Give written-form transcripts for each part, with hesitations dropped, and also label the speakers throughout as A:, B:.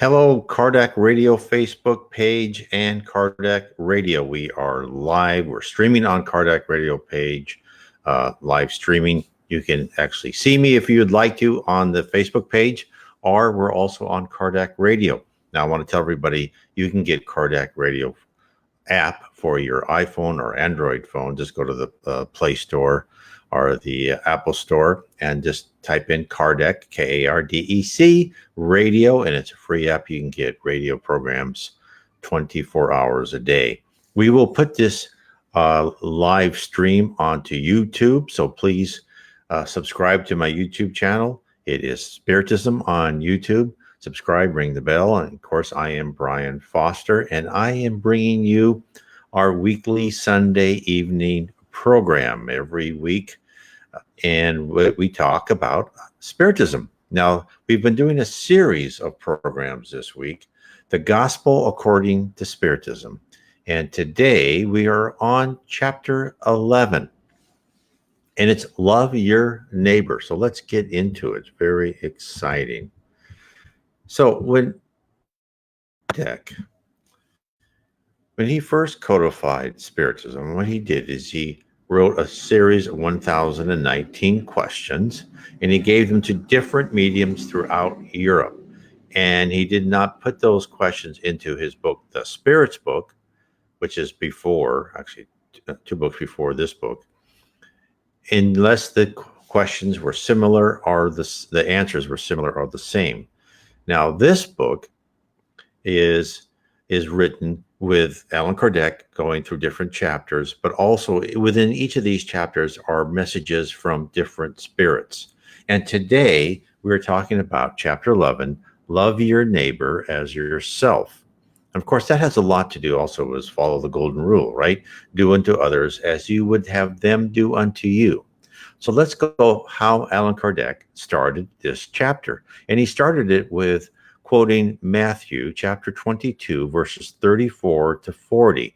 A: Hello, Kardec Radio Facebook page and Kardec Radio. We are live. We're streaming on Kardec Radio page, live streaming. You can actually see me if you would like to on the Facebook page, or we're also on Kardec Radio. Now, I want to tell everybody you can get Kardec Radio app for your iPhone or Android phone. Just go to the Play Store or the Apple Store and just type in Kardec, Kardec, radio, and it's a free app. You can get radio programs 24 hours a day. We will put this live stream onto YouTube, so please subscribe to my YouTube channel. It is Spiritism on YouTube. Subscribe, ring the bell, and of course, I am Brian Foster, and I am bringing you our weekly Sunday evening program every week, and we talk about Spiritism. Now, we've been doing a series of programs this week, The Gospel According to Spiritism, and today we are on Chapter 11, and it's Love Your Neighbor. So let's get into it. It's very exciting. So when he first codified Spiritism, what he did is he wrote a series of 1,019 questions, and he gave them to different mediums throughout Europe. And he did not put those questions into his book, The Spirits Book, which is before, actually, 2 books before this book, unless the questions were similar or the answers were similar or the same. Now, this book is written with Allan Kardec going through different chapters, but also within each of these chapters are messages from different spirits. And today we're talking about Chapter 11, Love Your Neighbor as Yourself. And of course, that has a lot to do also with follow the golden rule, right? Do unto others as you would have them do unto you. So let's go how Allan Kardec started this chapter. And he started it with quoting Matthew chapter 22, verses 34 to 40.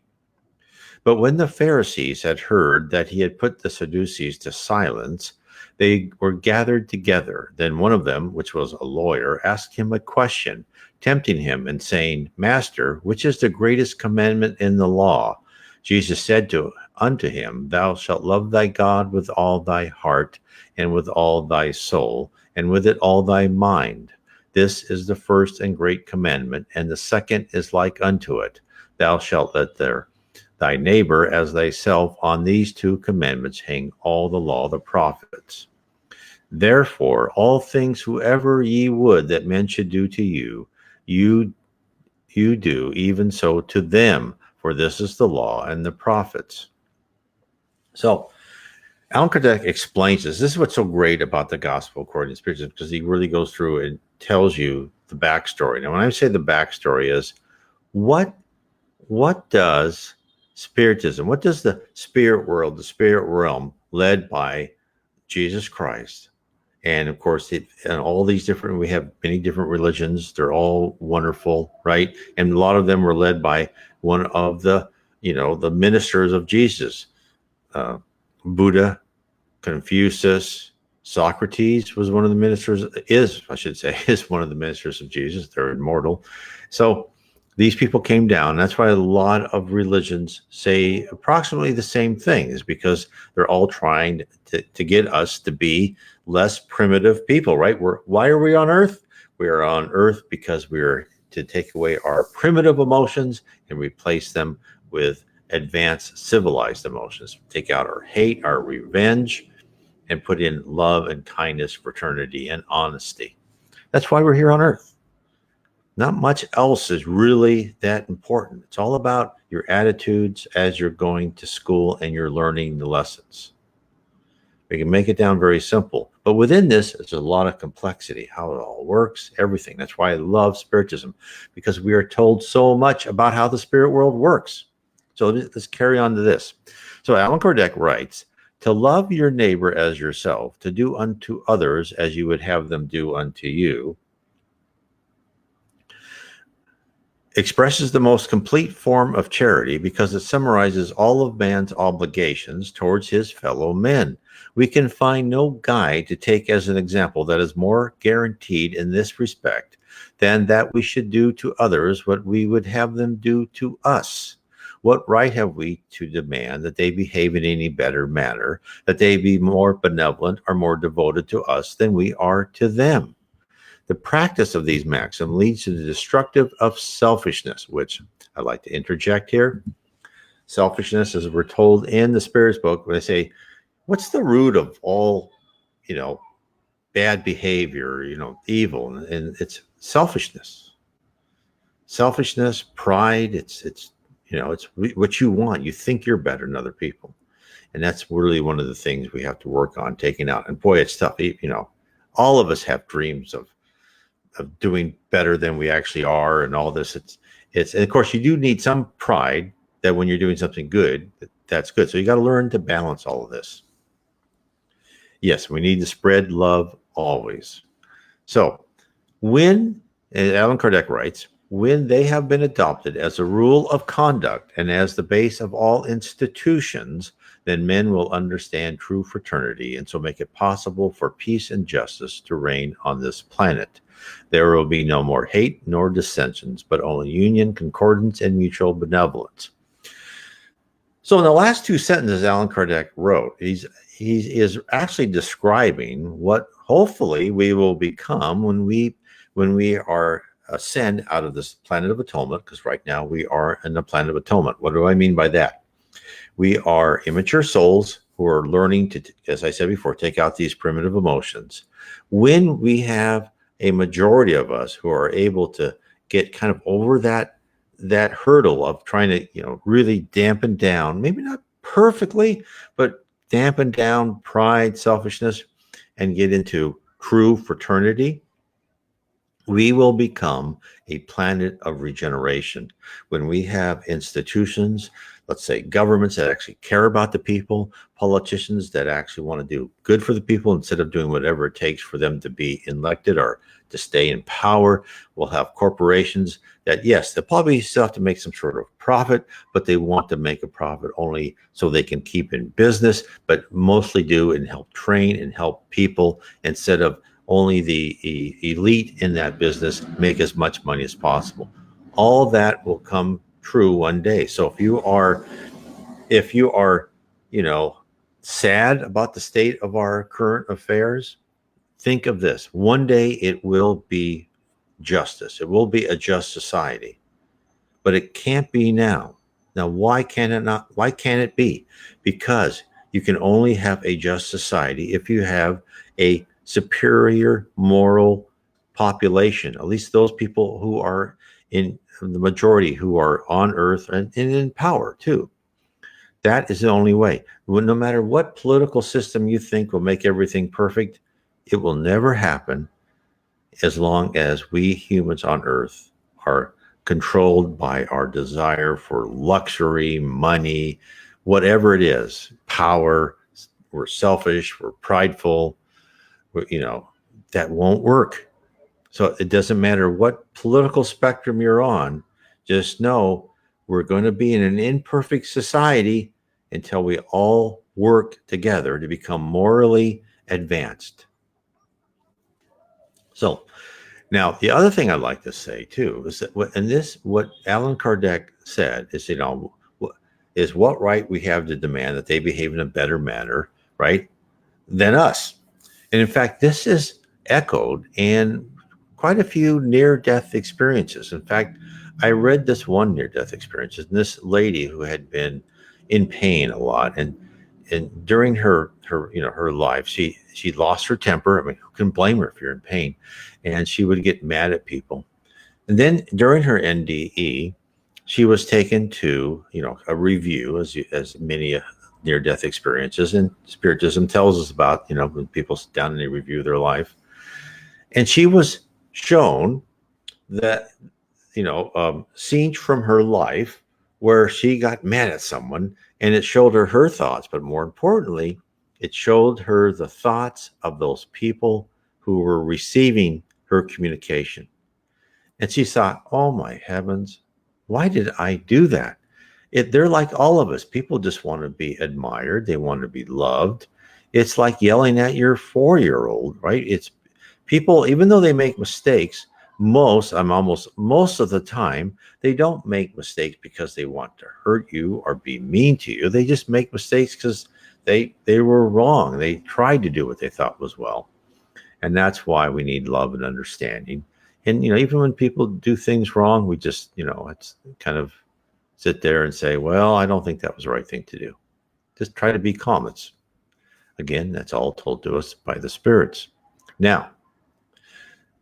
A: But when the Pharisees had heard that he had put the Sadducees to silence, they were gathered together. Then one of them, which was a lawyer, asked him a question, tempting him and saying, Master, which is the greatest commandment in the law? Jesus said unto him, Thou shalt love thy God with all thy heart, and with all thy soul, and with it all thy mind. This is the first and great commandment, and the second is like unto it. Thou shalt let thy neighbor as thyself. On these 2 commandments hang all the law of the prophets. Therefore, all things whoever ye would that men should do to you, you do even so to them, for this is the law and the prophets. So, Allan Kardec explains this. This is what's so great about the Gospel According to Spiritism, because he really goes through and tells you the backstory. Now, when I say the backstory is, what does Spiritism, what does the spirit world, the spirit realm, led by Jesus Christ, and of course, and all these different, we have many different religions. They're all wonderful, right? And a lot of them were led by one of the, the ministers of Jesus. Buddha, Confucius, Socrates was one of the ministers, is one of the ministers of Jesus. They're immortal. So these people came down. That's why a lot of religions say approximately the same thing, is because they're all trying to get us to be less primitive people, right? Why are we on Earth? We are on Earth because we are to take away our primitive emotions and replace them with advanced civilized emotions. Take out our hate, our revenge, and put in love and kindness, fraternity, and honesty. That's why we're here on Earth. Not much else is really that important. It's all about your attitudes as you're going to school and you're learning the lessons. We can make it down very simple, but within this, there's a lot of complexity, how it all works, everything. That's why I love Spiritism, because we are told so much about how the spirit world works. So let's carry on to this. So Allan Kardec writes, to love your neighbor as yourself, to do unto others as you would have them do unto you, expresses the most complete form of charity because it summarizes all of man's obligations towards his fellow men. We can find no guide to take as an example that is more guaranteed in this respect than that we should do to others what we would have them do to us. What right have we to demand that they behave in any better manner, that they be more benevolent or more devoted to us than we are to them? The practice of these maxims leads to the destructive of selfishness, which I like to interject here. Selfishness, as we're told in the Spirit's book, when they say, what's the root of all, you know, bad behavior, evil? And it's selfishness. Selfishness, pride, it's what you want. You think you're better than other people. And that's really one of the things we have to work on taking out. And boy, it's tough. All of us have dreams of doing better than we actually are and all this. And of course you do need some pride that when you're doing something good, that's good. So you got to learn to balance all of this. Yes, we need to spread love always. So when, and Allan Kardec writes, when they have been adopted as a rule of conduct and as the base of all institutions, then men will understand true fraternity and so make it possible for peace and justice to reign on this planet. There will be no more hate nor dissensions, but only union, concordance, and mutual benevolence. So in the last two sentences Allan Kardec wrote, he is actually describing what hopefully we will become when we are ascend out of this planet of atonement, because right now we are in the planet of atonement. What do I mean by that? We are immature souls who are learning to, as I said before, take out these primitive emotions. When we have a majority of us who are able to get kind of over that hurdle of trying to, really dampen down, maybe not perfectly, but dampen down pride, selfishness, and get into true fraternity, we will become a planet of regeneration. When we have institutions, let's say governments that actually care about the people, politicians that actually want to do good for the people instead of doing whatever it takes for them to be elected or to stay in power. We'll have corporations that, yes, they'll probably still have to make some sort of profit, but they want to make a profit only so they can keep in business, but mostly do and help train and help people instead of only the elite in that business make as much money as possible. All that will come true one day. So if you are, sad about the state of our current affairs, think of this. One day it will be justice. It will be a just society, but it can't be now. Now, why can it not? Why can't it be? Because you can only have a just society if you have a superior moral population, at least those people who are in the majority who are on earth and in power too. That is the only way. No matter what political system you think will make everything perfect, it will never happen as long as we humans on earth are controlled by our desire for luxury, money, whatever it is, power. We're selfish, we're prideful, that won't work. So it doesn't matter what political spectrum you're on, just know we're going to be in an imperfect society until we all work together to become morally advanced. So now the other thing I'd like to say too is that what Allan Kardec said is, is what right we have to demand that they behave in a better manner, right, than us. And in fact, this is echoed in quite a few near-death experiences. In fact, I read this one near-death experience, and this lady who had been in pain a lot, and during her life, she lost her temper. I mean, who can blame her if you're in pain? And she would get mad at people. And then during her NDE, she was taken to a review, as many near-death experiences, and Spiritism tells us about when people sit down and they review their life. And she was shown that scenes from her life where she got mad at someone, and it showed her thoughts, but more importantly, it showed her the thoughts of those people who were receiving her communication. And she thought, oh my heavens, Why did I do that? They're like all of us. People just want to be admired. They want to be loved. It's like yelling at your 4-year-old, right? It's people, even though they make mistakes, most of the time, they don't make mistakes because they want to hurt you or be mean to you. They just make mistakes because they were wrong. They tried to do what they thought was well. And that's why we need love and understanding. And even when people do things wrong, we just, it's kind of sit there and say, well, I don't think that was the right thing to do. Just try to be calm. Again, that's all told to us by the spirits. Now,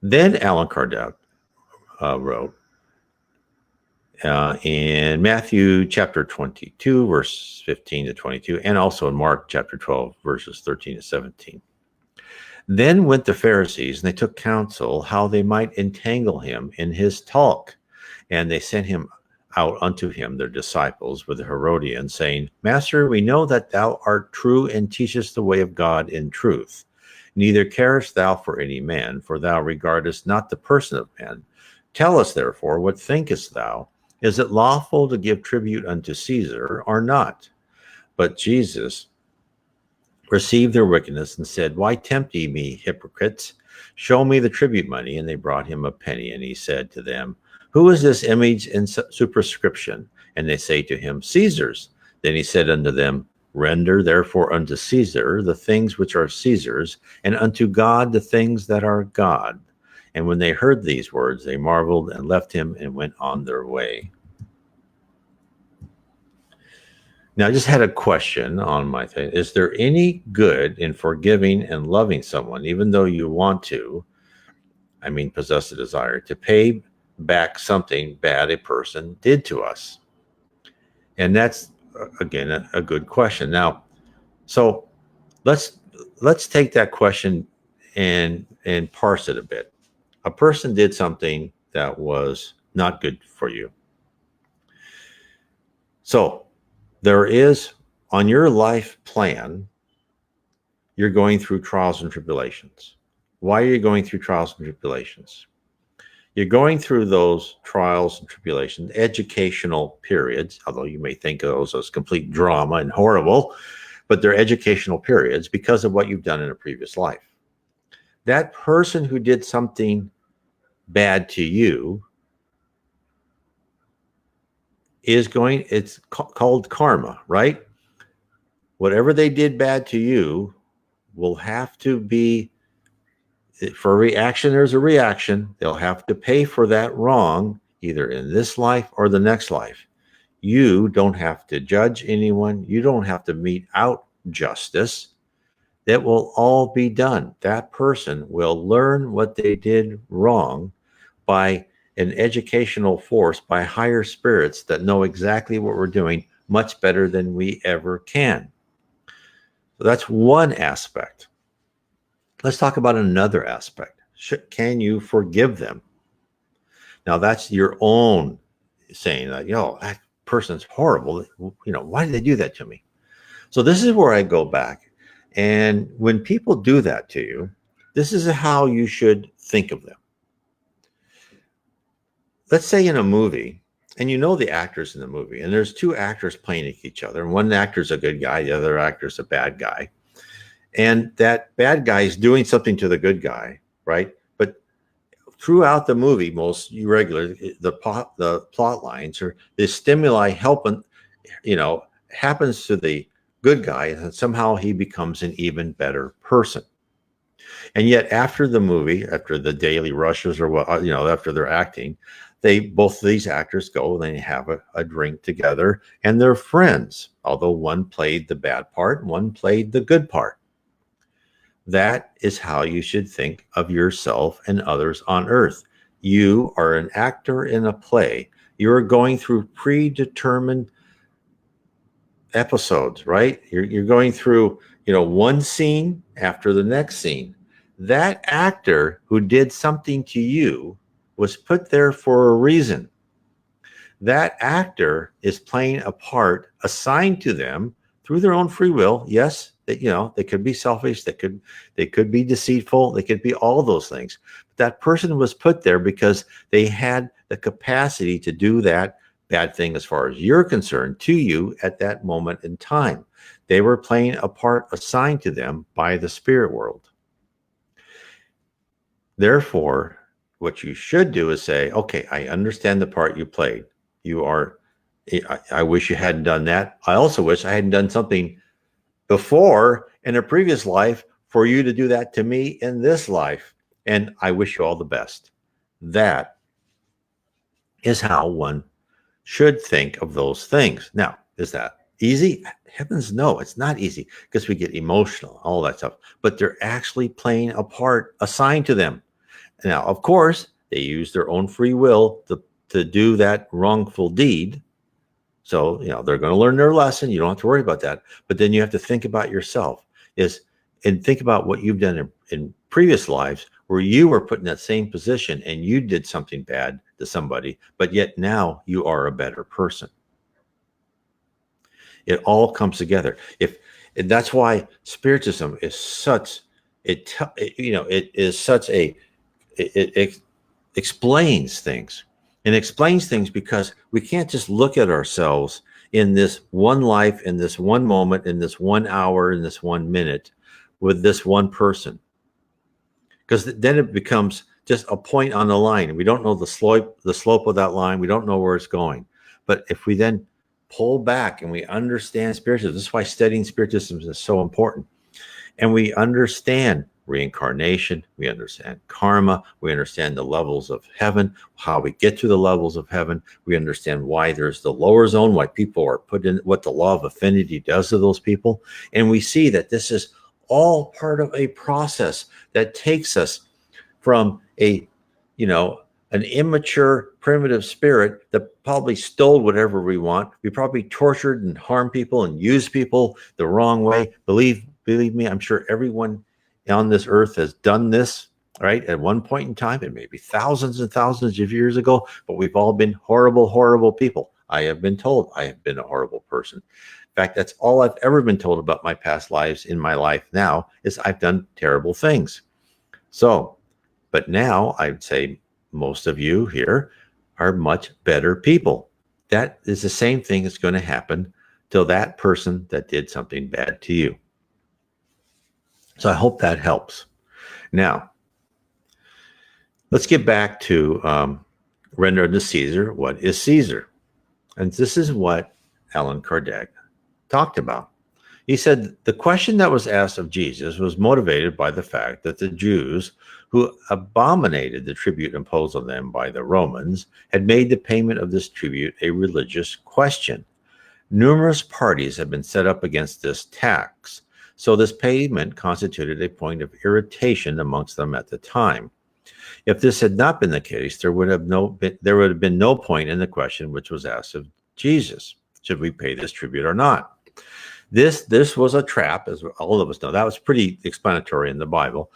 A: then Allan Kardec wrote in Matthew chapter 22, verse 15 to 22, and also in Mark chapter 12, verses 13 to 17. Then went the Pharisees, and they took counsel how they might entangle him in his talk. And they sent him out unto him, their disciples, with the Herodians, saying, Master, we know that thou art true and teachest the way of God in truth. Neither carest thou for any man, for thou regardest not the person of men. Tell us, therefore, what thinkest thou? Is it lawful to give tribute unto Caesar or not? But Jesus received their wickedness and said, Why tempt ye me, hypocrites? Show me the tribute money. And they brought him a penny. And he said to them, Who is this image and superscription? And they say to him, Caesar's. Then he said unto them, Render therefore unto Caesar the things which are Caesar's, and unto God the things that are God. And when they heard these words, they marveled and left him and went on their way. Now, I just had a question on my thing. Is there any good in forgiving and loving someone, even though you want to, possess a desire to pay back something bad a person did to us? And that's, again, a good question. Now, so let's take that question and parse it a bit. A person did something that was not good for you. So there is, on your life plan, you're going through trials and tribulations. Why are you going through trials and tribulations? You're going through those trials and tribulations, educational periods, although you may think of those as complete drama and horrible, but they're educational periods because of what you've done in a previous life. That person who did something bad to you it's called karma, right? Whatever they did bad to you will have to be, for a reaction, there's a reaction. They'll have to pay for that wrong, either in this life or the next life. You don't have to judge anyone. You don't have to mete out justice. That will all be done. That person will learn what they did wrong by an educational force, by higher spirits that know exactly what we're doing much better than we ever can. So that's one aspect. Let's talk about another aspect. Can you forgive them? Now that's your own saying that, that person's horrible. Why did they do that to me? So this is where I go back. And when people do that to you, this is how you should think of them. Let's say in a movie, and the actors in the movie, and there's two actors playing each other, and one actor's a good guy, the other actor's a bad guy. And that bad guy is doing something to the good guy, right? But throughout the movie, the plot lines or the stimuli helping, happens to the good guy, and somehow he becomes an even better person. And yet after the movie, after the daily rushes or what, after they're acting, both of these actors go and they have a drink together and they're friends, although one played the bad part, one played the good part. That is how you should think of yourself and others on earth. You are an actor in a play. You're going through predetermined episodes, right? You're going through, one scene after the next scene. That actor who did something to you was put there for a reason. That actor is playing a part assigned to them through their own free will. Yes, they could be selfish, they could be deceitful, they could be all those things. But that person was put there because they had the capacity to do that bad thing as far as you're concerned to you at that moment in time. They were playing a part assigned to them by the spirit world. Therefore, what you should do is say, okay, I understand the part you played. You are, I wish you hadn't done that. I also wish I hadn't done something before in a previous life for you to do that to me in this life. And I wish you all the best. That is how one should think of those things. Now, is that easy? Heavens, no, it's not easy because we get emotional, all that stuff. But they're actually playing a part assigned to them. Now, of course, they use their own free will to do that wrongful deed. So, they're going to learn their lesson. You don't have to worry about that. But then you have to think about yourself and think about what you've done in previous lives where you were put in that same position and you did something bad to somebody, but yet now you are a better person. It all comes together. And that's why Spiritism is such, it explains things. And explains things because we can't just look at ourselves in this one life, in this one moment, in this 1 hour, in this 1 minute with this one person. Because then it becomes just a point on the line. And we don't know the slope of that line. We don't know where it's going. But if we then pull back and we understand Spiritism, this is why studying Spiritism is so important. And we understand reincarnation, we understand karma, we understand the levels of heaven, how we get to the levels of heaven, we understand why there's the lower zone, why people are put in, what the law of affinity does to those people. And we see that this is all part of a process that takes us from an immature primitive spirit that probably stole whatever we want. We probably tortured and harmed people and used people the wrong way. Believe me, I'm sure everyone on this earth has done this, right? At one point in time, and maybe thousands and thousands of years ago, but we've all been horrible, horrible people. I have been told I have been a horrible person. In fact, that's all I've ever been told about my past lives in my life now is I've done terrible things. So, but now I'd say most of you here are much better people. That is the same thing that's going to happen to that person that did something bad to you. So I hope that helps. Now, let's get back to render unto Caesar what is Caesar. And this is what Allan Kardec talked about. He said the question that was asked of Jesus was motivated by the fact that the Jews, who abominated the tribute imposed on them by the Romans, had made the payment of this tribute a religious question. Numerous parties had been set up against this tax, so this payment constituted a point of irritation amongst them at the time. If this had not been the case, there would have been no point in the question which was asked of Jesus: should we pay this tribute or not? This was a trap, as all of us know. That was pretty explanatory in the Bible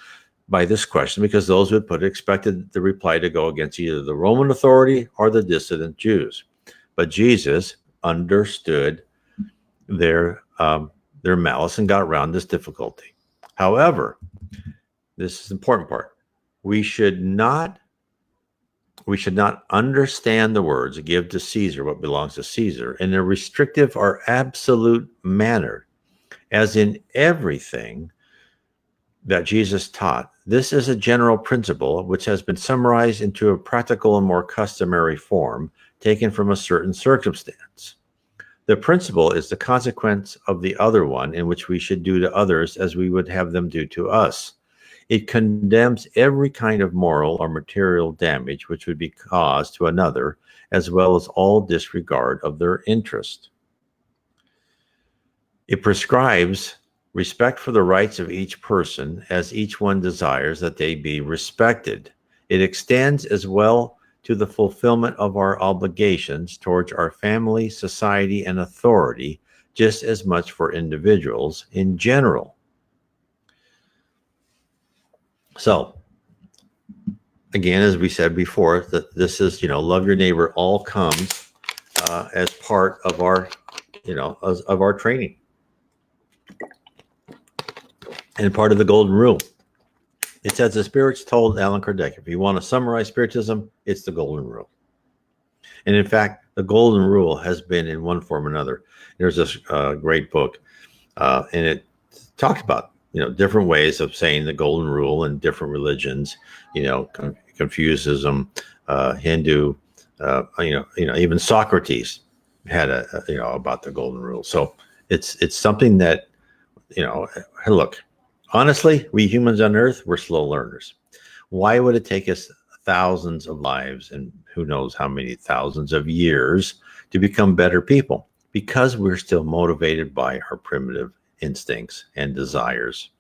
A: by this question, because those who had put it expected the reply to go against either the Roman authority or the dissident Jews. But Jesus understood their malice and got around this difficulty. However, this is the important part. We should not understand the words "give to Caesar what belongs to Caesar" in a restrictive or absolute manner. As in everything that Jesus taught, this is a general principle which has been summarized into a practical and more customary form taken from a certain circumstance. The principle is the consequence of the other one, in which we should do to others as we would have them do to us. It condemns every kind of moral or material damage which would be caused to another, as well as all disregard of their interest. It prescribes respect for the rights of each person, as each one desires that they be respected. It extends as well to the fulfillment of our obligations towards our family, society, and authority, just as much for individuals in general. So, again, as we said before, that this is, love your neighbor all comes as part of our, of our training and part of the golden rule. It's as the spirits told Allan Kardec. If you want to summarize Spiritism, it's the golden rule. And in fact, the golden rule has been in one form or another. There's this great book, and it talks about different ways of saying the golden rule in different religions. Confucianism, Hindu, even Socrates had about the golden rule. So it's something that look, honestly, we humans on Earth, we're slow learners. Why would it take us thousands of lives and who knows how many thousands of years to become better people? Because we're still motivated by our primitive instincts and desires.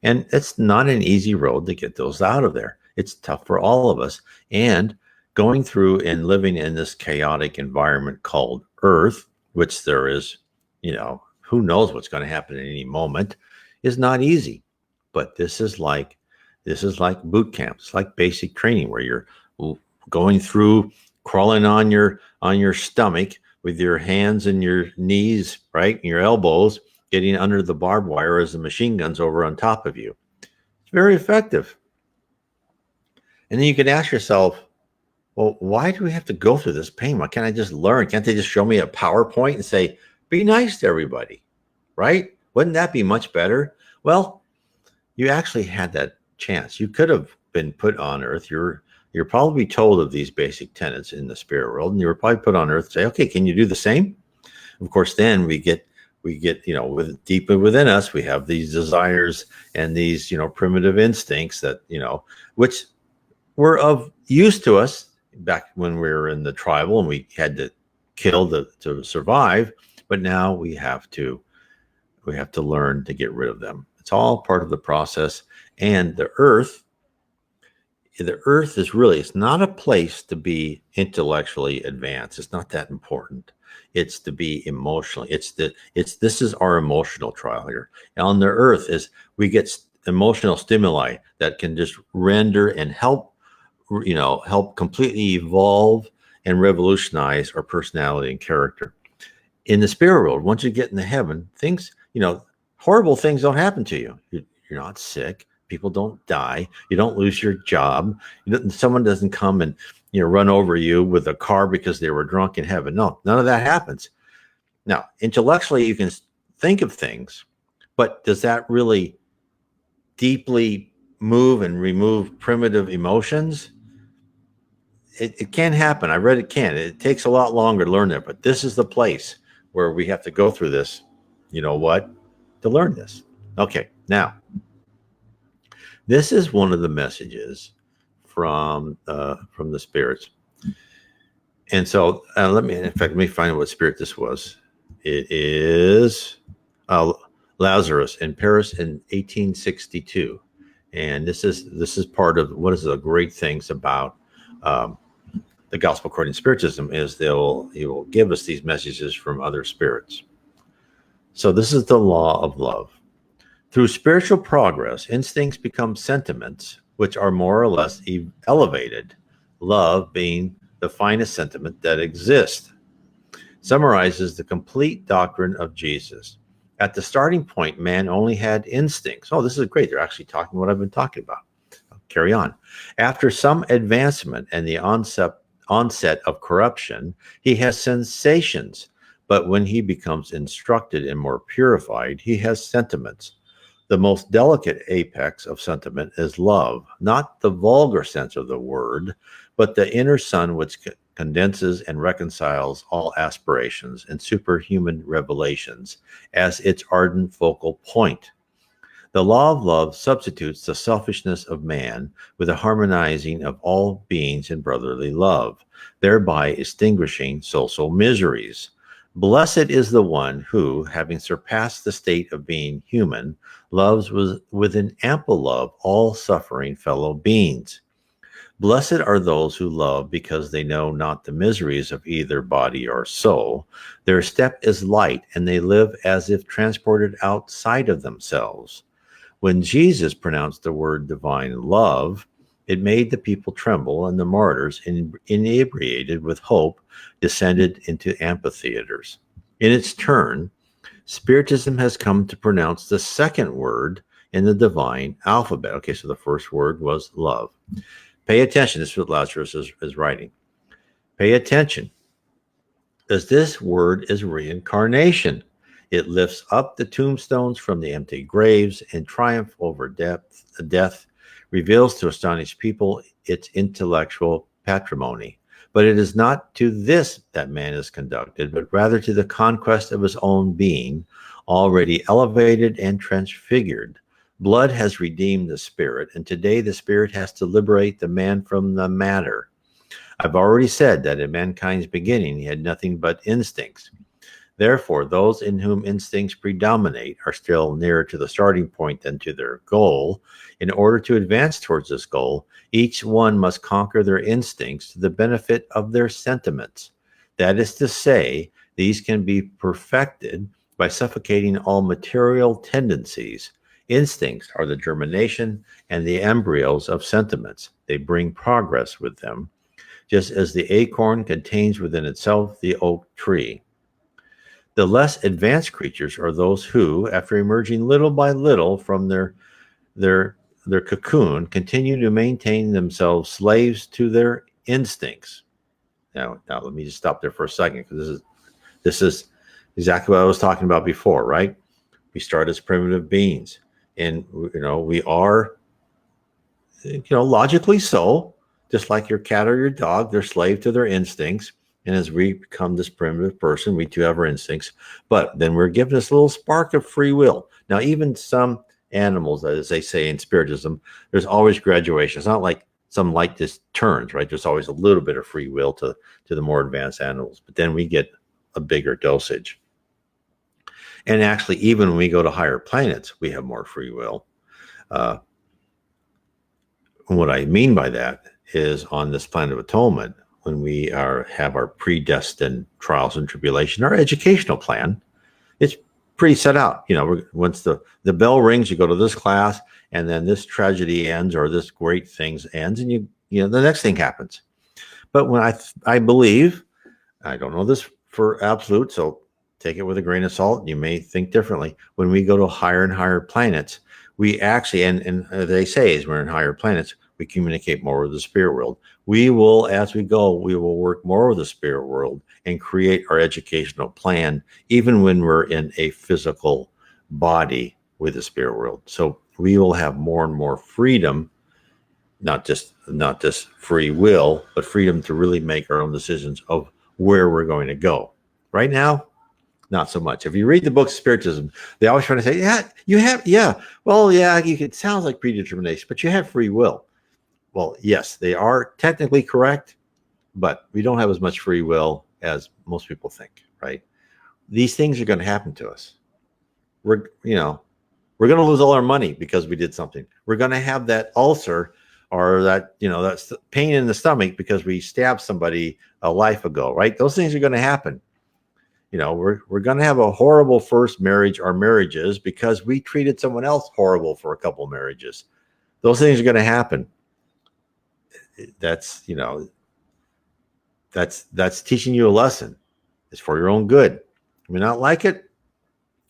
A: And it's not an easy road to get those out of there. It's tough for all of us. And going through and living in this chaotic environment called Earth, which there is, who knows what's going to happen at any moment, is not easy. But this is like boot camp. It's like basic training where you're going through, crawling on your stomach with your hands and your knees, right, and your elbows, getting under the barbed wire as the machine gun's over on top of you. It's very effective. And then you can ask yourself, well, why do we have to go through this pain? Why can't I just learn? Can't they just show me a PowerPoint and say, be nice to everybody, right? Wouldn't that be much better? Well, you actually had that chance. You could have been put on Earth. You're probably told of these basic tenets in the spirit world, and you were probably put on Earth to say, okay, can you do the same? Of course, then we get deep within us, we have these desires and these primitive instincts that which were of use to us back when we were in the tribal and we had to kill to survive. But now we have to learn to get rid of them. It's all part of the process. And the earth is really, it's not a place to be intellectually advanced. It's not that important. It's to be emotionally. This is our emotional trial here. And on the earth is we get emotional stimuli that can just render and help completely evolve and revolutionize our personality and character. In the spirit world, once you get into heaven, things, horrible things don't happen to you. You're not sick. People don't die. You don't lose your job. Someone doesn't come and run over you with a car because they were drunk in heaven. No, none of that happens. Now, intellectually, you can think of things, but does that really deeply move and remove primitive emotions? It can happen. I read it can. It takes a lot longer to learn it, but this is the place where we have to go through this, to learn this. Okay, now, this is one of the messages from the spirits. And so let me find what spirit this was. It is Lazarus in Paris in 1862. And this is part of what is the great things about the gospel according to Spiritism is he will give us these messages from other spirits. So this is the law of love. Through spiritual progress, instincts become sentiments, which are more or less elevated, love being the finest sentiment that exists. Summarizes the complete doctrine of Jesus. At the starting point, man only had instincts. Oh, this is great. They're actually talking what I've been talking about. I'll carry on. After some advancement and the onset of corruption, he has sensations. But when he becomes instructed and more purified, he has sentiments. The most delicate apex of sentiment is love, not the vulgar sense of the word, but the inner sun which condenses and reconciles all aspirations and superhuman revelations as its ardent focal point. The law of love substitutes the selfishness of man with the harmonizing of all beings in brotherly love, thereby extinguishing social miseries. Blessed is the one who, having surpassed the state of being human, loves with an ample love all suffering fellow beings. Blessed are those who love because they know not the miseries of either body or soul. Their step is light, and they live as if transported outside of themselves. When Jesus pronounced the word divine love, it made the people tremble, and the martyrs, inebriated with hope, descended into amphitheaters. In its turn, Spiritism has come to pronounce the second word in the divine alphabet. Okay, so the first word was love. Pay attention. This is what Lazarus is writing. Pay attention, as this word is reincarnation. It lifts up the tombstones from the empty graves and triumph over death, reveals to astonished people its intellectual patrimony. But it is not to this that man is conducted, but rather to the conquest of his own being, already elevated and transfigured. Blood has redeemed the spirit, and today the spirit has to liberate the man from the matter. I've already said that in mankind's beginning he had nothing but instincts. Therefore, those in whom instincts predominate are still nearer to the starting point than to their goal. In order to advance towards this goal, each one must conquer their instincts to the benefit of their sentiments. That is to say, these can be perfected by suffocating all material tendencies. Instincts are the germination and the embryos of sentiments. They bring progress with them, just as the acorn contains within itself the oak tree. The less advanced creatures are those who, after emerging little by little from their cocoon, continue to maintain themselves slaves to their instincts. Now let me just stop there for a second, because this is exactly what I was talking about before, right? We start as primitive beings, and we are, logically so, just like your cat or your dog, they're slave to their instincts. And as we become this primitive person, we too have our instincts, but then we're given this little spark of free will. Now, even some animals, as they say in Spiritism, there's always graduation. It's not like some light just turns, right? There's always a little bit of free will to the more advanced animals, but then we get a bigger dosage. And actually, even when we go to higher planets, we have more free will. What I mean by that is, on this planet of atonement, when we have our predestined trials and tribulation, our educational plan, it's pretty set out. Once the bell rings, you go to this class, and then this tragedy ends, or this great thing ends, and the next thing happens. But when I believe, I don't know this for absolute, so take it with a grain of salt. You may think differently. When we go to higher and higher planets, we actually, and they say, as we're in higher planets, we communicate more with the spirit world. We will, as we go, we will work more with the spirit world and create our educational plan, even when we're in a physical body with the spirit world. So we will have more and more freedom, not just free will, but freedom to really make our own decisions of where we're going to go. Right now, not so much. If you read the book Spiritism, they always try to say, it sounds like predetermination, but you have free will. Well, yes, they are technically correct, but we don't have as much free will as most people think, right? These things are going to happen to us. We're going to lose all our money because we did something. We're going to have that ulcer, or that pain in the stomach because we stabbed somebody a life ago, right? Those things are going to happen. We're going to have a horrible first marriage or marriages because we treated someone else horrible for a couple marriages. Those things are going to happen. That's teaching you a lesson. It's for your own good. You may not like it,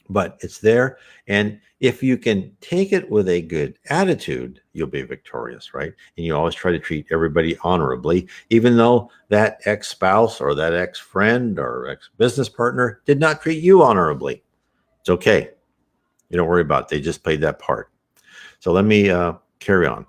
A: but it's there. And if you can take it with a good attitude, you'll be victorious, right? And you always try to treat everybody honorably, even though that ex-spouse or that ex-friend or ex-business partner did not treat you honorably. It's okay. You don't worry about it. They just played that part. So let me carry on.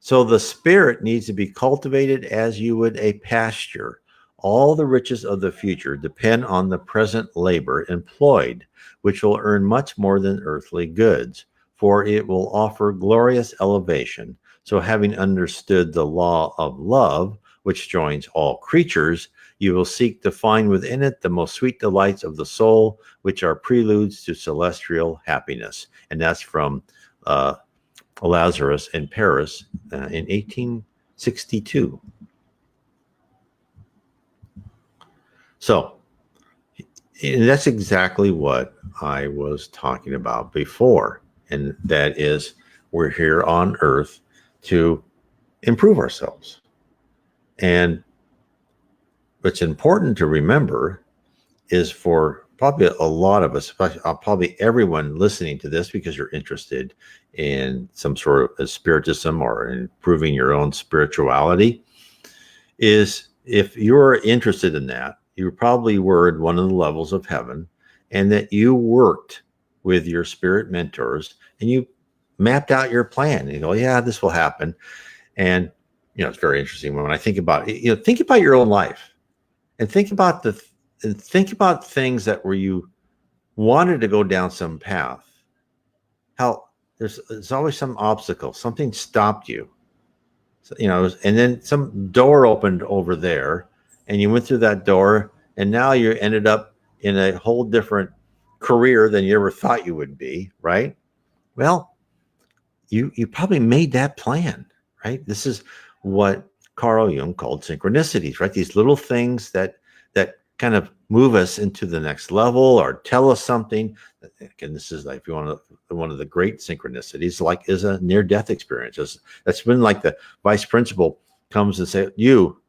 A: So the spirit needs to be cultivated as you would a pasture. All the riches of the future depend on the present labor employed, which will earn much more than earthly goods, for it will offer glorious elevation. So having understood the law of love, which joins all creatures, you will seek to find within it the most sweet delights of the soul, which are preludes to celestial happiness. And that's from Lazarus in Paris in 1862. So, and that's exactly what I was talking about before. And that is, we're here on Earth to improve ourselves. And what's important to remember is, for probably a lot of us, probably everyone listening to this, because you're interested in some sort of spiritism or improving your own spirituality, is if you're interested in that, you probably were at one of the levels of heaven, and that you worked with your spirit mentors and you mapped out your plan. And you go, yeah, this will happen. And it's very interesting when I think about it. Think about your own life and think about things that where you wanted to go down some path. How there's always some obstacle, something stopped you. So, and then some door opened over there, and you went through that door, and now you ended up in a whole different career than you ever thought you would be, right? Well, you probably made that plan, right? This is what Carl Jung called synchronicities, right? These little things that kind of move us into the next level or tell us something. Again, this is like, if you want to, one of the great synchronicities, like, is a near-death experience. That's when, like, the vice principal comes and say, "You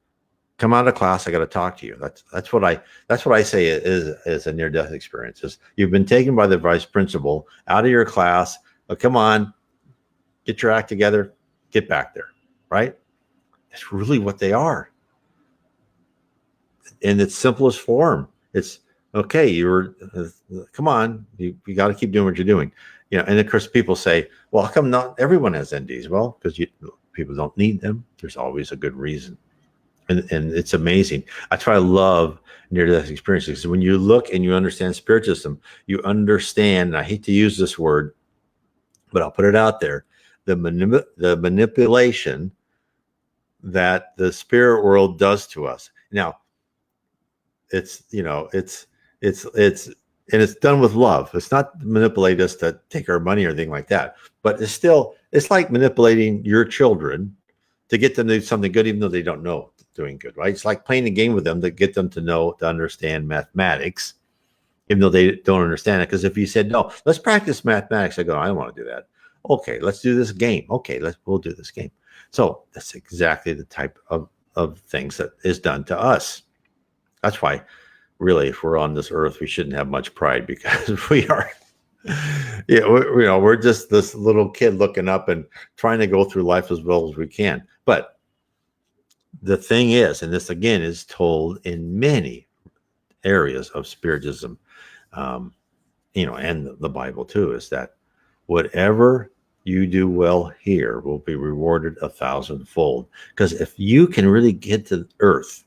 A: come out of class. I got to talk to you." That's what I say is a near-death experience. Is you've been taken by the vice principal out of your class. Oh, come on, get your act together, get back there, right? That's really what they are. In its simplest form, it's okay. Come on, you got to keep doing what you're doing. And of course, people say, well, how come not everyone has NDs? Well, because people don't need them. There's always a good reason. And it's amazing. That's why I love near-death experiences. Because when you look and you understand Spiritism, you understand, and I hate to use this word, but I'll put it out there, the manipulation that the spirit world does to us. Now, it's and it's done with love. It's not manipulate us to take our money or anything like that. But it's like manipulating your children to get them to do something good, even though they don't know doing good, right? It's like playing a game with them to get them to understand mathematics, even though they don't understand it. Because if you said, no, let's practice mathematics, I go, I don't want to do that. Okay, let's do this game. Okay, we'll do this game. So that's exactly the type of things that is done to us. That's why, really, if we're on this earth, we shouldn't have much pride, because we are, we're just this little kid looking up and trying to go through life as well as we can. But the thing is, and this again is told in many areas of Spiritism, and the Bible too, is that whatever you do well here will be rewarded 1,000-fold. Because if you can really get to earth,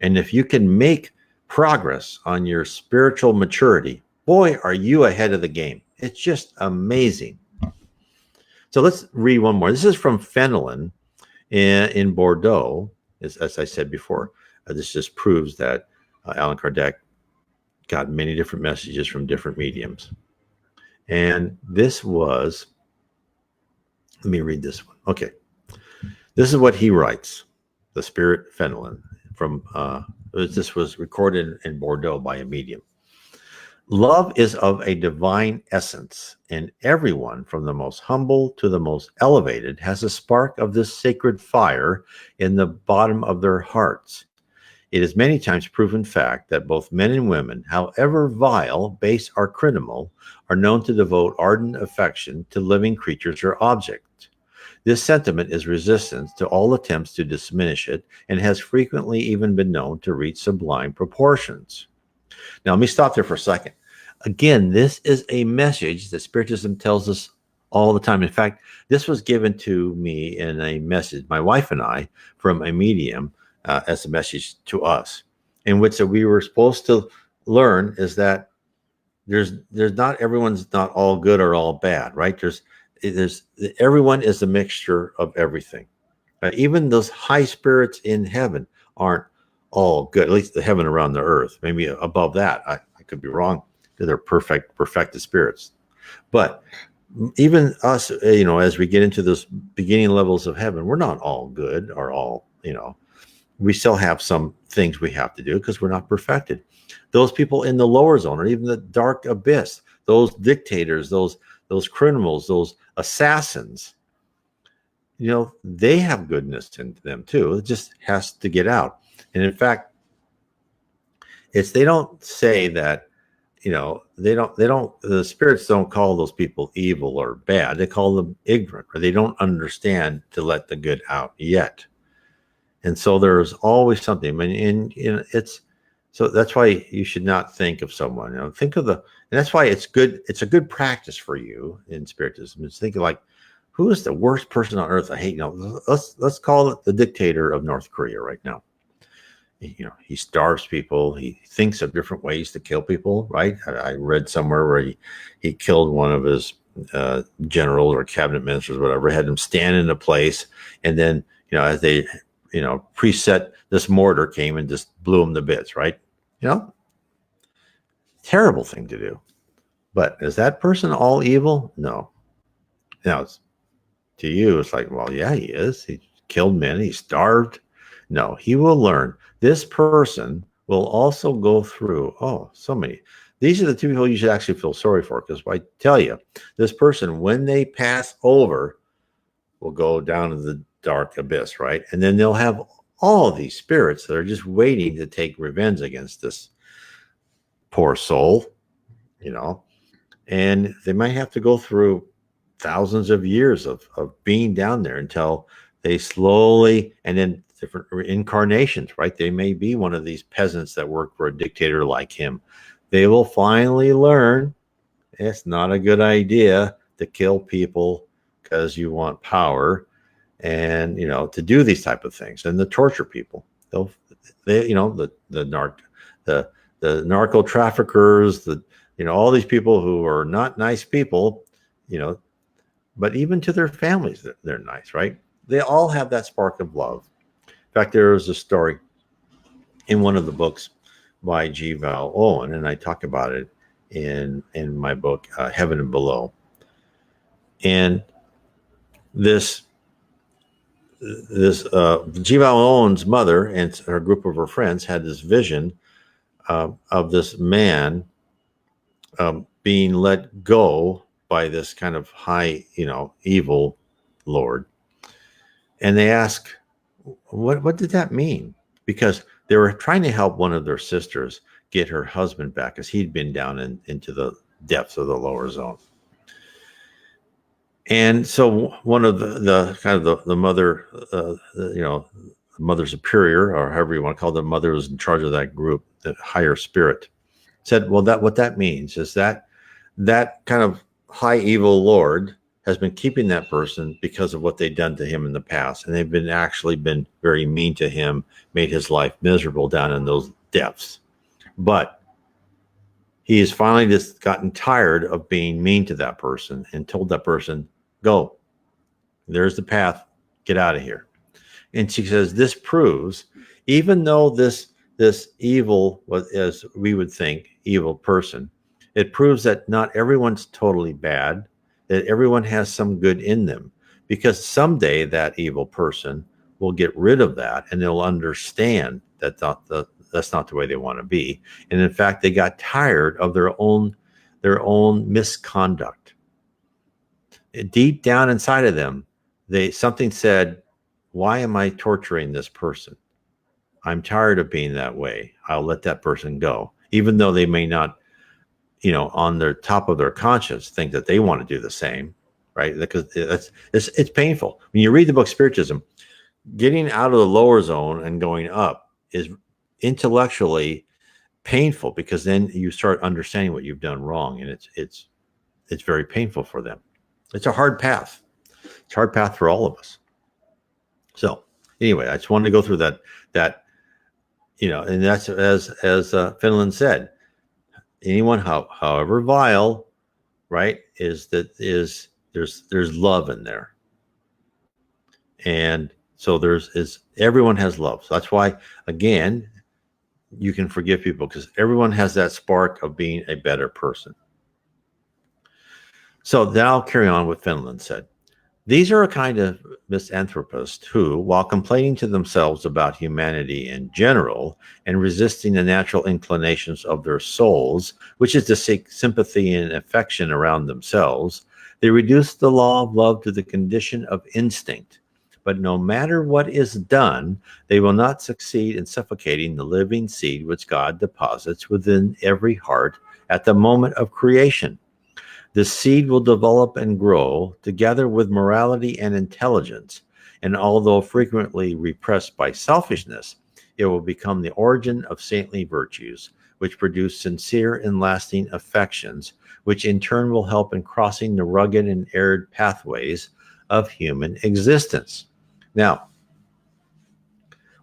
A: and if you can make progress on your spiritual maturity, boy, are you ahead of the game. It's just amazing. So let's read one more. This is from Fenelon in Bordeaux. As I said before, this just proves that Allan Kardec got many different messages from different mediums. And this was, let me read this one. Okay. This is what he writes, the Spirit Fenelon, from this was recorded in Bordeaux by a medium. Love is of a divine essence, and everyone, from the most humble to the most elevated, has a spark of this sacred fire in the bottom of their hearts. It is many times proven fact that both men and women, however vile, base, or criminal, are known to devote ardent affection to living creatures or objects. This sentiment is resistant to all attempts to diminish it, and has frequently even been known to reach sublime proportions. Now, let me stop there for a second. Again, this is a message that Spiritism tells us all the time. In fact, this was given to me in a message, my wife and I, from a medium, as a message to us, in which we were supposed to learn is that there's not, everyone's not all good or all bad, right? There's everyone is a mixture of everything. Even those high spirits in heaven aren't all good, at least the heaven around the earth. Maybe above that, I could be wrong. They're perfected spirits. But even us, as we get into those beginning levels of heaven, we're not all good or all, we still have some things we have to do because we're not perfected. Those people in the lower zone, or even the dark abyss, those dictators, those criminals, those assassins, they have goodness in them too. It just has to get out. And in fact, they don't say that, the spirits don't call those people evil or bad. They call them ignorant, or they don't understand to let the good out yet. And so there's always something. I mean, it's so that's why you should not think of someone. Think of and that's why it's good. It's a good practice for you in Spiritism. Is think of like, who is the worst person on earth I hate? Let's call it the dictator of North Korea right now. He starves people. He thinks of different ways to kill people. Right? I read somewhere where he killed one of his generals or cabinet ministers, whatever, had him stand in a place, and then as they preset, this mortar came and just blew him to bits. Right? Terrible thing to do. But is that person all evil? No. Now, to you, it's like, well, yeah, he is. He killed men. He starved. No, he will learn. This person will also go through, so many. These are the two people you should actually feel sorry for, because I tell you, this person, when they pass over, will go down to the dark abyss, right? And then they'll have all of these spirits that are just waiting to take revenge against this poor soul, and they might have to go through thousands of years of being down there until they slowly, and then different incarnations, right? They may be one of these peasants that work for a dictator like him. They will finally learn it's not a good idea to kill people because you want power, and to do these type of things and to torture people. The narco traffickers, all these people who are not nice people, but even to their families, they're nice, right? They all have that spark of love. In fact, there is a story in one of the books by G. Val Owen, and I talk about it in my book, Heaven and Below. And this G. Val Owen's mother and her group of her friends had this vision of this man being let go by this kind of high, evil lord. And they ask, what did that mean? Because they were trying to help one of their sisters get her husband back, because he'd been down into the depths of the lower zone. And so one of the kind of the mother, the mother superior, or however you want to call it, the mother who's in charge of that group, the higher spirit, said, well, what that means is that kind of high evil lord has been keeping that person because of what they've done to him in the past. And they've been very mean to him, made his life miserable down in those depths. But he has finally just gotten tired of being mean to that person and told that person, go, there's the path, get out of here. And she says, this proves, even though this evil, as we would think, evil person, it proves that not everyone's totally bad, that everyone has some good in them, because someday that evil person will get rid of that, and they'll understand that that's not the way they want to be. And in fact, they got tired of their own misconduct. Deep down inside of them, something said, why am I torturing this person? I'm tired of being that way. I'll let that person go, even though they may not, on their top of their conscience, think that they want to do the same, right? Because it's painful. When you read the book Spiritism, getting out of the lower zone and going up is intellectually painful, because then you start understanding what you've done wrong, and it's very painful for them. It's a hard path. It's a hard path for all of us. So anyway, I just wanted to go through that, and that's as Finland said, anyone, however vile, right, there's love in there. And so everyone has love. So that's why, again, you can forgive people, because everyone has that spark of being a better person. So then I'll carry on what Finland said. These are a kind of misanthropists who, while complaining to themselves about humanity in general and resisting the natural inclinations of their souls, which is to seek sympathy and affection around themselves, they reduce the law of love to the condition of instinct. But no matter what is done, they will not succeed in suffocating the living seed which God deposits within every heart at the moment of creation. This seed will develop and grow together with morality and intelligence, and although frequently repressed by selfishness, it will become the origin of saintly virtues, which produce sincere and lasting affections, which in turn will help in crossing the rugged and arid pathways of human existence. Now,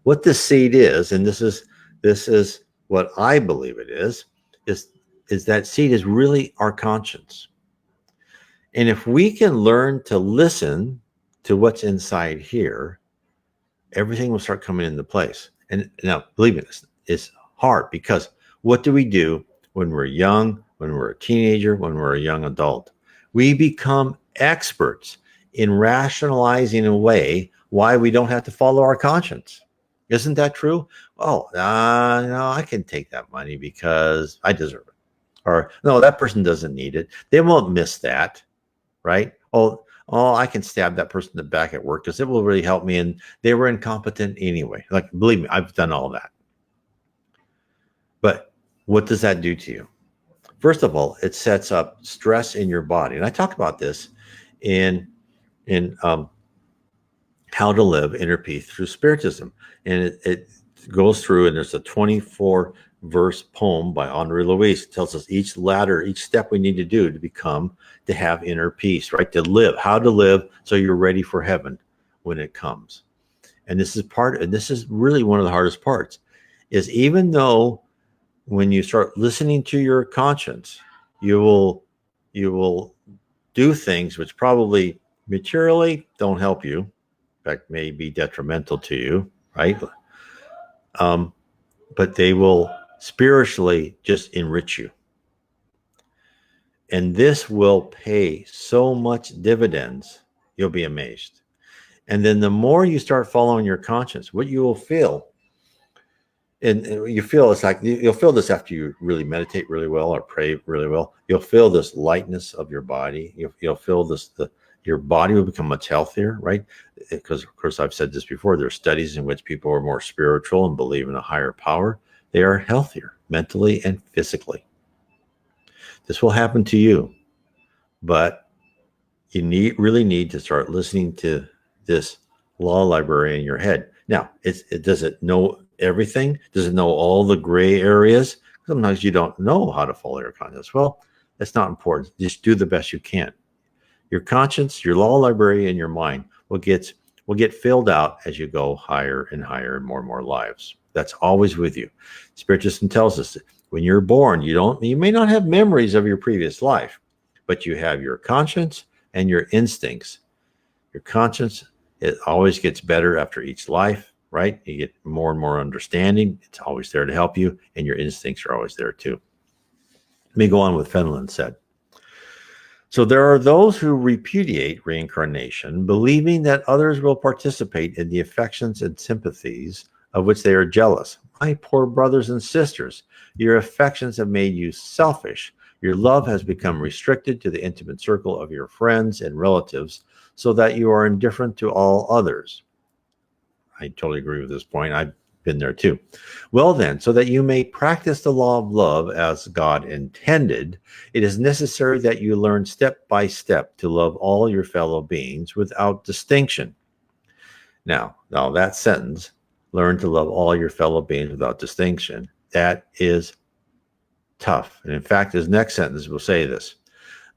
A: what this seed is, and this is what I believe it is is that seed is really our conscience. And if we can learn to listen to what's inside here, everything will start coming into place. And now, believe me, it's hard because what do we do when we're young, when we're a teenager, when we're a young adult? We become experts in rationalizing away why we don't have to follow our conscience. Isn't that true? Oh, no, I can take that money because I deserve it. Or no, that person doesn't need it. They won't miss that, right? Oh, I can stab that person in the back at work because it will really help me. And they were incompetent anyway. Like, believe me, I've done all that. But what does that do to you? First of all, it sets up stress in your body. And I talk about this in How to Live Inner Peace Through Spiritism. And it goes through, and there's a 24 verse poem by Henri Louis. It tells us each ladder, each step we need to do to have inner peace, right? To live, how to live so you're ready for heaven when it comes. And this is really one of the hardest parts, is even though when you start listening to your conscience, you will do things which probably materially don't help you, in fact, may be detrimental to you, right? But they will spiritually just enrich you. And this will pay so much dividends, you'll be amazed. And then the more you start following your conscience, what you will feel, and you feel it's like you'll feel this after you really meditate really well or pray really well. You'll feel this lightness of your body. You'll feel this, your body will become much healthier, right? Because, of course, I've said this before, there are studies in which people are more spiritual and believe in a higher power. They are healthier mentally and physically. This will happen to you, but you really need to start listening to this law library in your head. Now, does it know everything? Does it know all the gray areas? Sometimes you don't know how to follow your conscience. Well, that's not important. Just do the best you can. Your conscience, your law library in your mind will get filled out as you go higher and higher and more lives. That's always with you. Spiritism tells us that when you're born, you may not have memories of your previous life, but you have your conscience and your instincts. Your conscience, it always gets better after each life, right? You get more and more understanding. It's always there to help you, and your instincts are always there too. Let me go on with Fenelon said. So there are those who repudiate reincarnation, believing that others will participate in the affections and sympathies of which they are jealous. My poor brothers and sisters, your affections have made you selfish. Your love has become restricted to the intimate circle of your friends and relatives, so that you are indifferent to all others. I totally agree with this point. I've been there too. Well then, so that you may practice the law of love as God intended, it is necessary that you learn step by step to love all your fellow beings without distinction. Now that sentence, learn to love all your fellow beings without distinction, that is tough. And in fact, his next sentence will say this.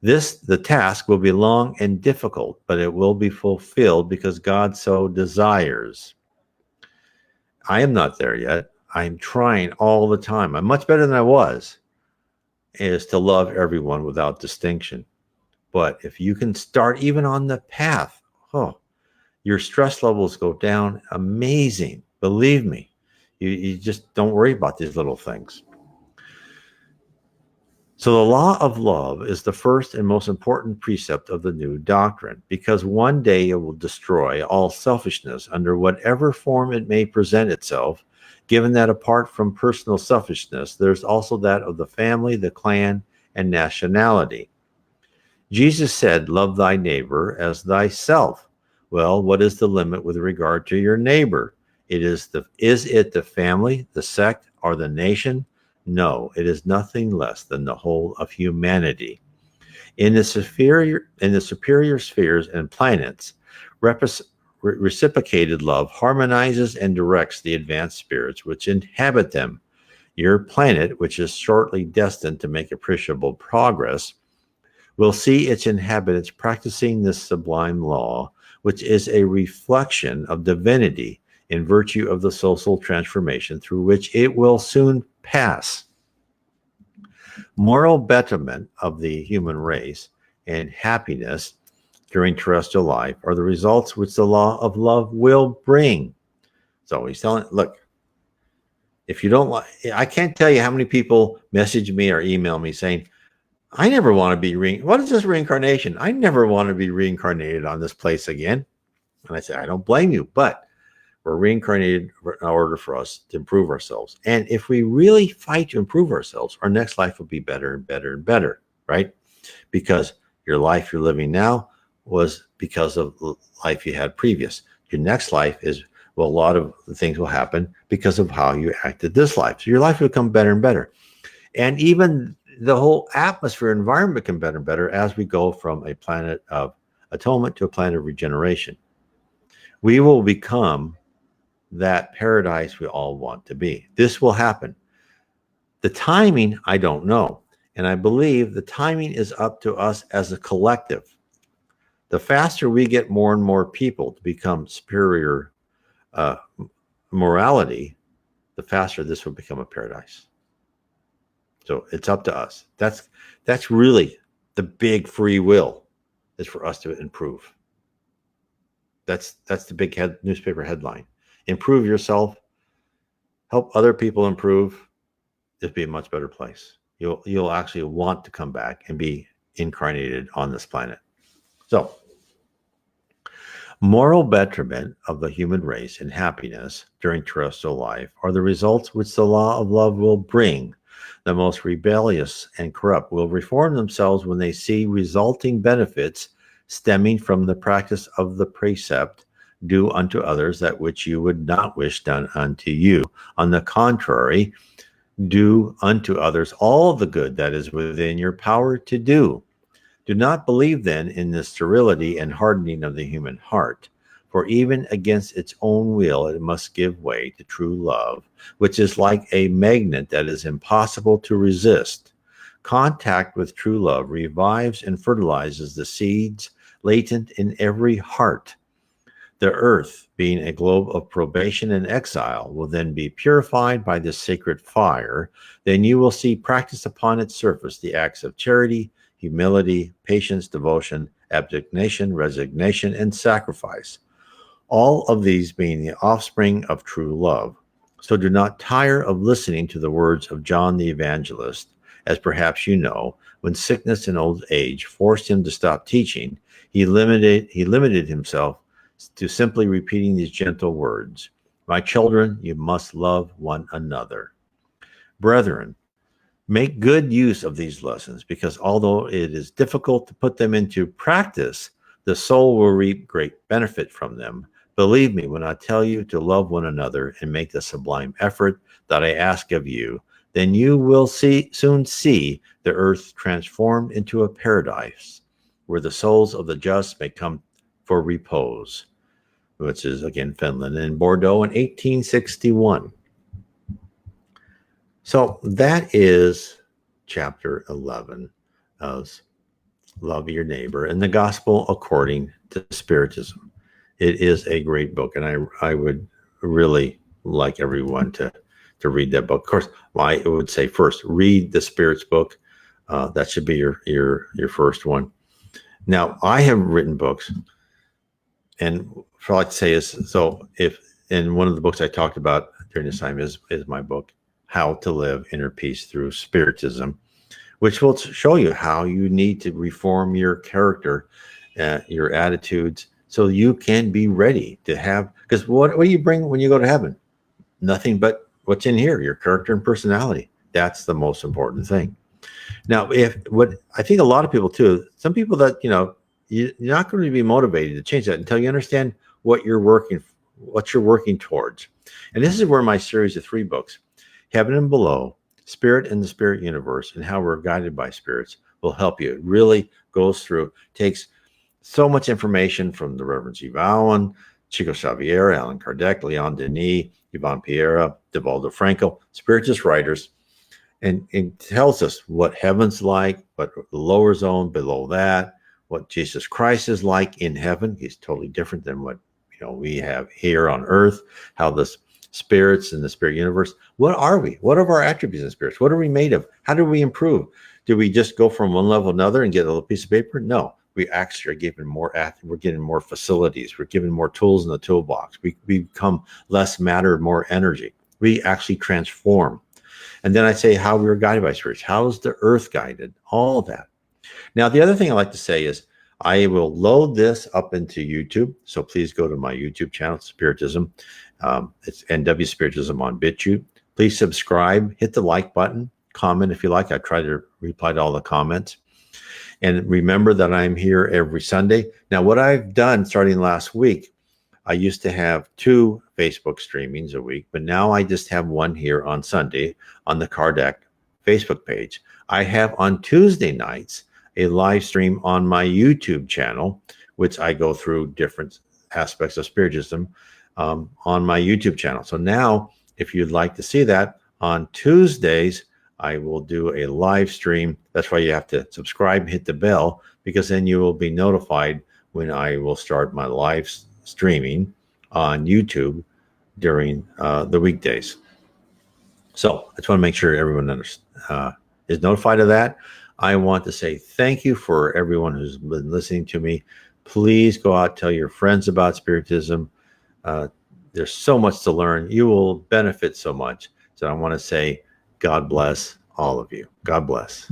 A: The task will be long and difficult, but it will be fulfilled because God so desires. I am not there yet. I'm trying all the time. I'm much better than I was, is to love everyone without distinction. But if you can start even on the path, your stress levels go down amazing. Believe me, you just don't worry about these little things. So the law of love is the first and most important precept of the new doctrine, because one day it will destroy all selfishness under whatever form it may present itself, given that apart from personal selfishness, there's also that of the family, the clan, and nationality. Jesus said, love thy neighbor as thyself. Well, what is the limit with regard to your neighbor? Is it the family, the sect, or the nation? No, it is nothing less than the whole of humanity. In the superior spheres and planets, reciprocated love harmonizes and directs the advanced spirits which inhabit them. Your planet, which is shortly destined to make appreciable progress, will see its inhabitants practicing this sublime law, which is a reflection of divinity in virtue of the social transformation through which it will soon pass. Moral betterment of the human race and happiness during terrestrial life are the results which the law of love will bring. So he's telling, look, if you don't like, I can't tell you how many people message me or email me saying, I never want to be what is this reincarnation? I never want to be reincarnated on this place again. And I say, I don't blame you, but we're reincarnated in order for us to improve ourselves. And if we really fight to improve ourselves, our next life will be better and better and better, right? Because your life you're living now was because of the life you had previous. Your next life is, well, a lot of things will happen because of how you acted this life. So your life will become better and better. And even the whole atmosphere environment can better and better as we go from a planet of atonement to a planet of regeneration. We will become that paradise we all want to be. This will happen. The timing, I don't know. And I believe the timing is up to us as a collective. The faster we get more and more people to become superior morality, the faster this will become a paradise. So it's up to us. That's really the big free will, is for us to improve. That's the big newspaper headline. Improve yourself, help other people improve. It'll be a much better place. You'll actually want to come back and be incarnated on this planet. So, moral betterment of the human race and happiness during terrestrial life are the results which the law of love will bring. The most rebellious and corrupt will reform themselves when they see resulting benefits stemming from the practice of the precept, do unto others that which you would not wish done unto you. On the contrary, do unto others all the good that is within your power to do. Do not believe then in the sterility and hardening of the human heart, for even against its own will it must give way to true love, which is like a magnet that is impossible to resist. Contact with true love revives and fertilizes the seeds latent in every heart. The earth, being a globe of probation and exile, will then be purified by this sacred fire. Then you will see practiced upon its surface the acts of charity, humility, patience, devotion, abnegation, resignation, and sacrifice, all of these being the offspring of true love. So do not tire of listening to the words of John the Evangelist, as perhaps you know, when sickness and old age forced him to stop teaching, he limited himself to simply repeating these gentle words. My children, you must love one another. Brethren, make good use of these lessons, because although it is difficult to put them into practice, the soul will reap great benefit from them. Believe me when I tell you to love one another and make the sublime effort that I ask of you, then you will soon see the earth transformed into a paradise where the souls of the just may come for repose, which is again Finland and Bordeaux in 1861. So that is chapter 11 of Love Your Neighbor and the Gospel According to Spiritism. It is a great book, and I would really like everyone to read that book. Of course, I would say first, read the Spirit's book. That should be your first one. Now, I have written books, and what I like to say is, so if, in one of the books I talked about during this time is my book, How to Live Inner Peace Through Spiritism, which will show you how you need to reform your character, your attitudes, so you can be ready to have, because what do you bring when you go to heaven? Nothing but what's in here, your character and personality. That's the most important thing. Now, what I think a lot of people too, some people that, you're not going to be motivated to change that until you understand what you're working towards. And this is where my series of 3 books, Heaven and Below, Spirit and the Spirit Universe, and How We're Guided by Spirits, will help you. It really goes through, takes so much information from the Reverend G. Bowen, Chico Xavier, Allan Kardec, Leon Denis, Ivan Piera, Devaldo Franco, spiritist writers, and it tells us what heaven's like, what the lower zone below that, what Jesus Christ is like in heaven. He's totally different than what we have here on earth. How the spirits in the spirit universe. What are we? What are our attributes in spirits? What are we made of? How do we improve? Do we just go from one level to another and get a little piece of paper? No, we actually are given more. We're getting more facilities. We're given more tools in the toolbox. We become less matter, more energy. We actually transform. And then I say how we were guided by spirits. How is the earth guided? All of that. Now, the other thing I like to say is I will load this up into YouTube. So please go to my YouTube channel, Spiritism. It's NW Spiritism on BitChute. Please subscribe, hit the like button, comment if you like. I try to reply to all the comments. And remember that I'm here every Sunday. Now, what I've done starting last week, I used to have 2 Facebook streamings a week, but now I just have one here on Sunday on the Kardec Facebook page. I have on Tuesday nights a live stream on my YouTube channel, which I go through different aspects of Spiritism on my YouTube channel. So now, if you'd like to see that, on Tuesdays, I will do a live stream. That's why you have to subscribe, hit the bell, because then you will be notified when I will start my live streaming on YouTube during the weekdays. So I just want to make sure everyone is notified of that. I want to say thank you for everyone who's been listening to me. Please go out, tell your friends about Spiritism. There's so much to learn. You will benefit so much. So I want to say God bless all of you. God bless.